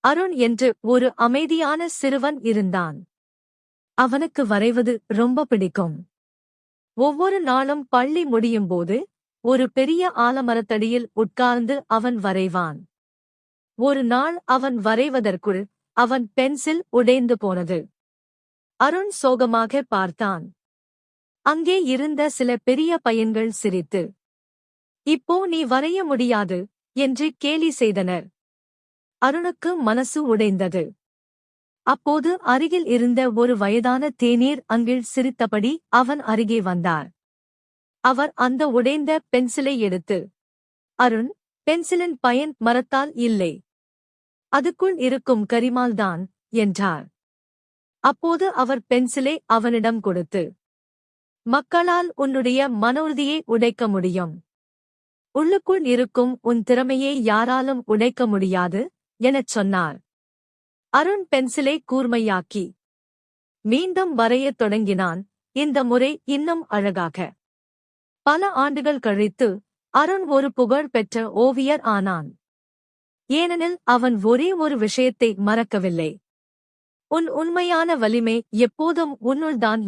அருண் என்று ஒரு அமைதியான சிறுவன் இருந்தான். அவனுக்கு வரைவது ரொம்ப பிடிக்கும். ஒவ்வொரு நாளும் பள்ளி முடியும்போது ஒரு பெரிய ஆலமரத்தடியில் உட்கார்ந்து அவன் வரைவான். ஒரு நாள் அவன் வரைவதற்குள் அவன் பென்சில் உடைந்து போனது. அருண் சோகமாக பார்த்தான். அங்கே இருந்த சில பெரிய பையன்கள் சிரித்து, இப்போ நீ வரைய முடியாது என்று கேலி செய்தனர். அருணுக்கு மனசு உடைந்தது. அப்போது அருகில் இருந்த ஒரு வயதான தேநீர் அங்கிள் சிரித்தபடி அவன் அருகே வந்தார். அவர் அந்த உடைந்த பென்சிலை எடுத்து, அருண், பென்சிலின் பயன் மரத்தால் இல்லை, அதுக்குள் இருக்கும் கரிமால்தான் என்றார். அப்போது அவர் பென்சிலை அவனிடம் கொடுத்து, மக்களால் உன்னுடைய மன உறுதியை உடைக்க முடியும், உள்ளுக்குள் இருக்கும் உன் திறமையை யாராலும் உடைக்க முடியாது எனச் சொன்னார். அருண் பென்சிலை கூர்மையாக்கி மீண்டும் வரையத் தொடங்கினான். இந்த முறை இன்னும் அழகாக. பல ஆண்டுகள் கழித்து அருண் ஒரு புகழ் பெற்ற ஓவியர் ஆனான். ஏனெனில் அவன் ஒரே ஒரு விஷயத்தை மறக்கவில்லை. உன் உண்மையான வலிமை எப்போதும் உன்னுள்தான்.